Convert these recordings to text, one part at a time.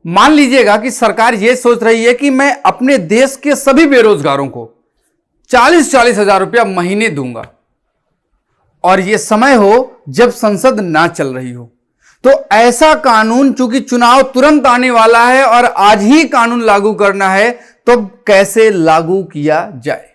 मान लीजिएगा कि सरकार यह सोच रही है कि मैं अपने देश के सभी बेरोजगारों को 40-40 हजार रुपया महीने दूंगा, और यह समय हो जब संसद ना चल रही हो। तो ऐसा कानून, चूंकि चुनाव तुरंत आने वाला है और आज ही कानून लागू करना है, तो कैसे लागू किया जाए,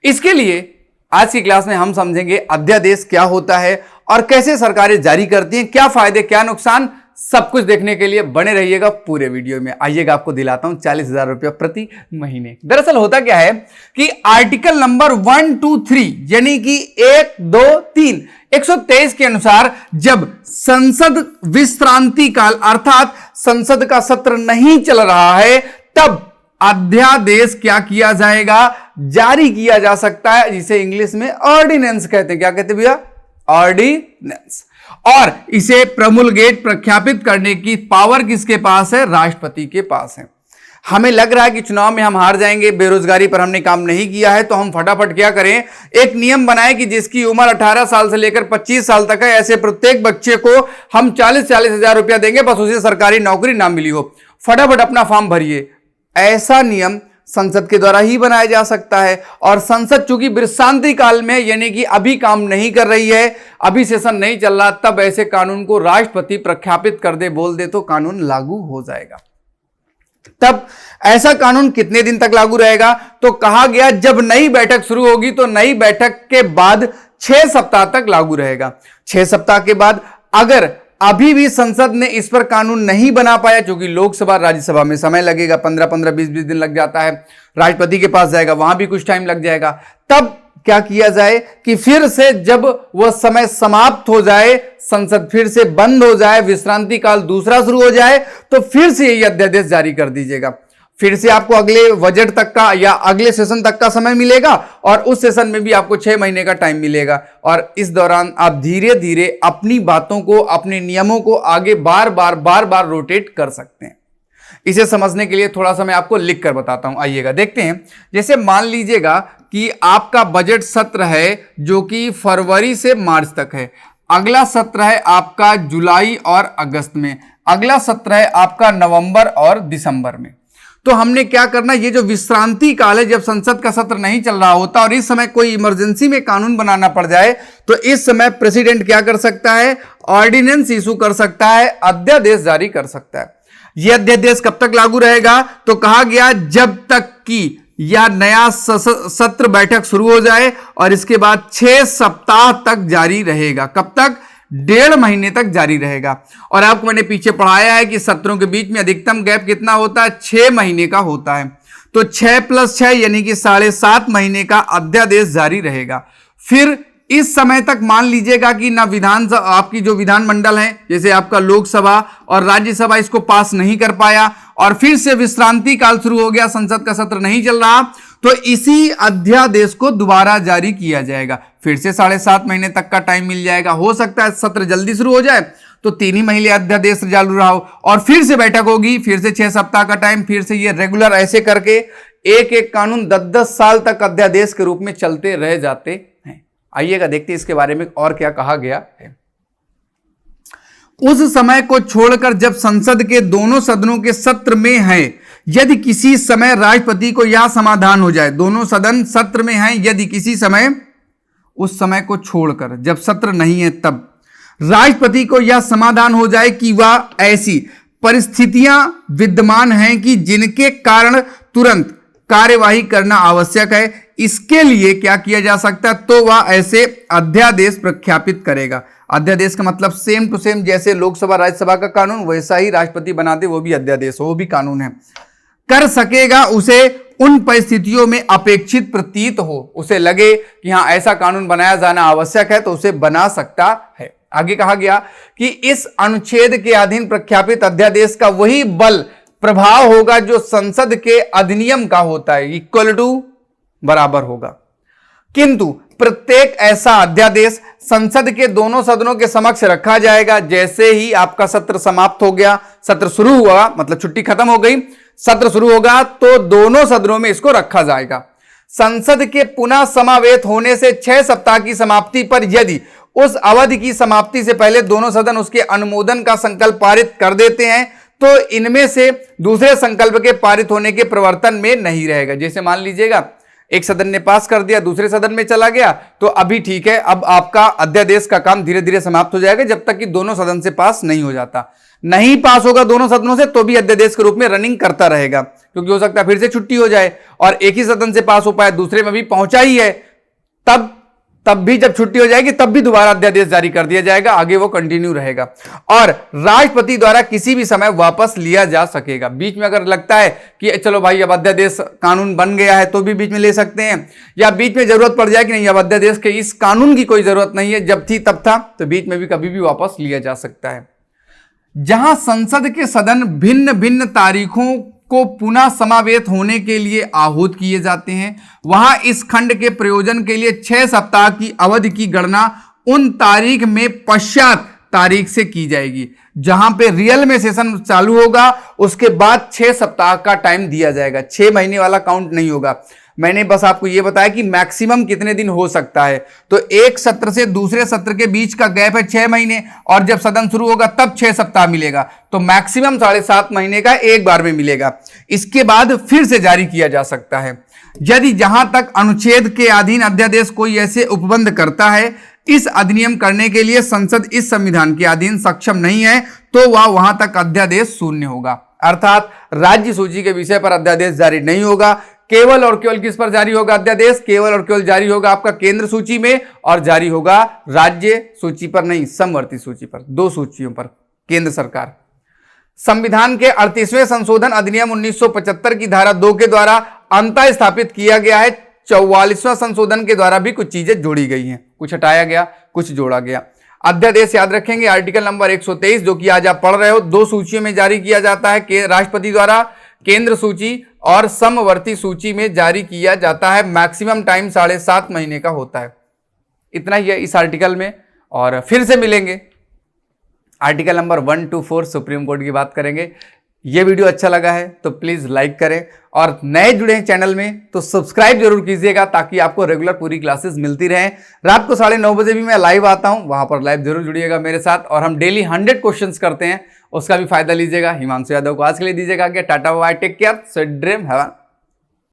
इसके लिए आज की क्लास में हम समझेंगे अध्यादेश क्या होता है और कैसे सरकारें जारी करती हैं, क्या फायदे क्या नुकसान, सब कुछ देखने के लिए बने रहिएगा पूरे वीडियो में। आइएगा, आपको दिलाता हूं 40 हजार रुपया प्रति महीने। दरअसल होता क्या है कि आर्टिकल नंबर 1, 2, 3 यानी कि 1, 2, 3 123 के अनुसार जब संसद विश्रांति काल अर्थात संसद का सत्र नहीं चल रहा है, तब अध्यादेश क्या किया जाएगा, जारी किया जा सकता है, जिसे इंग्लिश में ऑर्डिनेंस कहते हैं। क्या कहते हैं भैया? ऑर्डिनेंस। और इसे प्रमुलगेट प्रख्यापित करने की पावर किसके पास है? राष्ट्रपति के पास है। हमें लग रहा है कि चुनाव में हम हार जाएंगे, बेरोजगारी पर हमने काम नहीं किया है, तो हम फटाफट क्या करें, एक नियम बनाएं कि जिसकी उम्र 18 साल से लेकर 25 साल तक है, ऐसे प्रत्येक बच्चे को हम 40-40 हजार रुपया देंगे, बस उसे सरकारी नौकरी ना मिली हो। फटाफट अपना फॉर्म भरिए। ऐसा नियम संसद के द्वारा ही बनाया जा सकता है। और संसद चूंकि विश्रांति काल में यानी कि अभी काम नहीं कर रही है, अभी सेशन नहीं चल रहा, तब ऐसे कानून को राष्ट्रपति प्रख्यापित कर दे, बोल दे, तो कानून लागू हो जाएगा। तब ऐसा कानून कितने दिन तक लागू रहेगा? तो कहा गया जब नई बैठक शुरू होगी तो नई बैठक के बाद 6 सप्ताह तक लागू रहेगा। 6 सप्ताह के बाद अगर अभी भी संसद ने इस पर कानून नहीं बना पाया, क्योंकि लोकसभा राज्यसभा में समय लगेगा, 15-15, 20-20 दिन लग जाता है, राष्ट्रपति के पास जाएगा, वहां भी कुछ टाइम लग जाएगा, तब क्या किया जाए कि फिर से जब वह समय समाप्त हो जाए, संसद फिर से बंद हो जाए, विश्रांति काल दूसरा शुरू हो जाए, तो फिर से यह अध्यादेश जारी कर दीजिएगा। फिर से आपको अगले बजट तक का या अगले सेशन तक का समय मिलेगा, और उस सेशन में भी आपको 6 महीने का टाइम मिलेगा। और इस दौरान आप धीरे धीरे अपनी बातों को, अपने नियमों को आगे बार बार रोटेट कर सकते हैं। इसे समझने के लिए थोड़ा सा मैं आपको लिख कर बताता हूं। आइएगा देखते हैं। जैसे मान लीजिएगा कि आपका बजट सत्र है जो कि फरवरी से मार्च तक है, अगला सत्र है आपका जुलाई और अगस्त में, अगला सत्र है आपका नवंबर और दिसंबर में। तो हमने क्या करना, ये जो विश्रांति काल है, जब संसद का सत्र नहीं चल रहा होता और इस समय कोई इमरजेंसी में कानून बनाना पड़ जाए, तो इस समय प्रेसिडेंट क्या कर सकता है? ऑर्डिनेंस इशू कर सकता है, अध्यादेश जारी कर सकता है। यह अध्यादेश कब तक लागू रहेगा? तो कहा गया जब तक कि या नया सत्र बैठक शुरू हो जाए, और इसके बाद 6 सप्ताह तक जारी रहेगा। कब तक? 1.5 महीने तक जारी रहेगा। और आपको मैंने पीछे पढ़ाया है कि सत्रों के बीच में अधिकतम गैप कितना होता है? 6 महीने का होता है। तो 6 + 6 यानी कि 7.5 महीने का अध्यादेश जारी रहेगा। फिर इस समय तक मान लीजिएगा कि ना विधानसभा, आपकी जो विधानमंडल है, जैसे आपका लोकसभा और राज्यसभा, इसको पास नहीं कर पाया, और फिर से विश्रांति काल शुरू हो गया, संसद का सत्र नहीं चल रहा, तो इसी अध्यादेश को दोबारा जारी किया जाएगा। फिर से 7.5 महीने तक का टाइम मिल जाएगा। हो सकता है सत्र जल्दी शुरू हो जाए तो 3 ही महीने अध्यादेश चालू रहा हो, और फिर से बैठक होगी, फिर से 6 सप्ताह का टाइम, फिर से ये रेगुलर, ऐसे करके एक एक कानून 10-10 साल तक अध्यादेश के रूप में चलते रह जाते हैं। आइएगा देखते हैं इसके बारे में और क्या कहा गया है। उस समय को छोड़कर जब संसद के दोनों सदनों के सत्र में है, यदि किसी समय राष्ट्रपति को यह समाधान हो जाए, दोनों सदन सत्र में हैं, यदि किसी समय, उस समय को छोड़कर जब सत्र नहीं है तब राष्ट्रपति को यह समाधान हो जाए कि वह ऐसी परिस्थितियां विद्यमान हैं कि जिनके कारण तुरंत कार्यवाही करना आवश्यक है, इसके लिए क्या किया जा सकता है? तो वह ऐसे अध्यादेश प्रख्यापित करेगा। अध्यादेश का मतलब सेम टू सेम जैसे लोकसभा राज्यसभा का कानून, वैसा ही राष्ट्रपति बनाते, वो भी अध्यादेश हो, वो भी कानून है। कर सकेगा उसे उन परिस्थितियों में अपेक्षित प्रतीत हो, उसे लगे कि हाँ ऐसा कानून बनाया जाना आवश्यक है, तो उसे बना सकता है। आगे कहा गया कि इस अनुच्छेद के अधीन प्रख्यापित अध्यादेश का वही बल प्रभाव होगा जो संसद के अधिनियम का होता है, इक्वल टू, बराबर होगा। किंतु प्रत्येक ऐसा अध्यादेश संसद के दोनों सदनों के समक्ष रखा जाएगा। जैसे ही आपका सत्र समाप्त हो गया, सत्र शुरू हुआ, मतलब छुट्टी खत्म हो गई, सत्र शुरू होगा, तो दोनों सदनों में इसको रखा जाएगा। संसद के पुनः समावेत होने से 6 सप्ताह की समाप्ति पर यदि उस अवधि की समाप्ति से पहले दोनों सदन उसके अनुमोदन का संकल्प पारित कर देते हैं, तो इनमें से दूसरे संकल्प के पारित होने के प्रवर्तन में नहीं रहेगा। जैसे मान लीजिएगा एक सदन ने पास कर दिया, दूसरे सदन में चला गया, तो अभी ठीक है, अब आपका अध्यादेश का काम धीरे धीरे समाप्त हो जाएगा जब तक कि दोनों सदन से पास नहीं हो जाता। नहीं पास होगा दोनों सदनों से तो भी अध्यादेश के रूप में रनिंग करता रहेगा, क्योंकि हो सकता है फिर से छुट्टी हो जाए और एक ही सदन से पास हो पाए, दूसरे में भी पहुंचा ही है, तब भी जब छुट्टी हो जाएगी तब भी दोबारा अध्यादेश जारी कर दिया जाएगा, आगे वो कंटिन्यू रहेगा। और राष्ट्रपति द्वारा किसी भी समय वापस लिया जा सकेगा। बीच में अगर लगता है कि चलो भाई अब अध्यादेश कानून बन गया है तो भी बीच में ले सकते हैं, या बीच में जरूरत पड़ जाए कि नहीं अब अध्यादेश के इस कानून की कोई जरूरत नहीं है, जब थी तब था, तो बीच में भी कभी भी वापस लिया जा सकता है। जहां संसद के सदन भिन्न भिन्न तारीखों को पुनः समावेत होने के लिए आहूत किए जाते हैं, वहां इस खंड के प्रयोजन के लिए 6 सप्ताह की अवधि की गणना उन तारीख में पश्चात तारीख से की जाएगी। जहां पे रियल में सेशन चालू होगा उसके बाद 6 सप्ताह का टाइम दिया जाएगा, 6 महीने वाला काउंट नहीं होगा। मैंने बस आपको यह बताया कि मैक्सिमम कितने दिन हो सकता है, तो एक सत्र से दूसरे सत्र के बीच का गैप है 6 महीने, और जब सदन शुरू होगा तब 6 सप्ताह मिलेगा, तो मैक्सिमम 7.5 महीने का एक बार में मिलेगा। इसके बाद फिर से जारी किया जा सकता है। यदि जहां तक अनुच्छेद के अधीन अध्यादेश कोई ऐसे उपबंध करता है, इस अधिनियम करने के लिए संसद इस संविधान के अधीन सक्षम नहीं है, तो वह वहां तक अध्यादेश शून्य होगा। अर्थात राज्य सूची के विषय पर अध्यादेश जारी नहीं होगा। केवल और केवल किस पर जारी होगा अध्यादेश? केवल और केवल जारी होगा आपका केंद्र सूची में, और जारी होगा राज्य सूची पर नहीं, समवर्ती सूची पर, 2 सूचियों पर केंद्र सरकार। संविधान के 38वें संशोधन अधिनियम 1975 की धारा 2 के द्वारा अंतः स्थापित किया गया है। 44वां संशोधन के द्वारा भी कुछ चीजें जोड़ी गई हैं, कुछ हटाया गया, कुछ जोड़ा गया। अध्यादेश याद रखेंगे, आर्टिकल नंबर 123 जो कि आज आप पढ़ रहे हो, 2 सूचियों में जारी किया जाता है, राष्ट्रपति द्वारा केंद्र सूची और समवर्ती सूची में जारी किया जाता है। मैक्सिमम टाइम 7.5 महीने का होता है। इतना ही है इस आर्टिकल में, और फिर से मिलेंगे। Article number 1 to 4 supreme court की बात करेंगे। ये वीडियो अच्छा लगा है तो प्लीज लाइक करें, और नए जुड़े हैं चैनल में तो सब्सक्राइब जरूर कीजिएगा ताकि आपको रेगुलर पूरी क्लासेस मिलती रहें। रात को 9:30 बजे भी मैं लाइव आता हूं, वहां पर लाइव जरूर जुड़िएगा मेरे साथ, और हम डेली 100 क्वेश्चंस करते हैं, उसका भी फायदा लीजिएगा। हिमांशु यादव को आज के लिए दीजिएगा tata bye, take care, sweet dream, have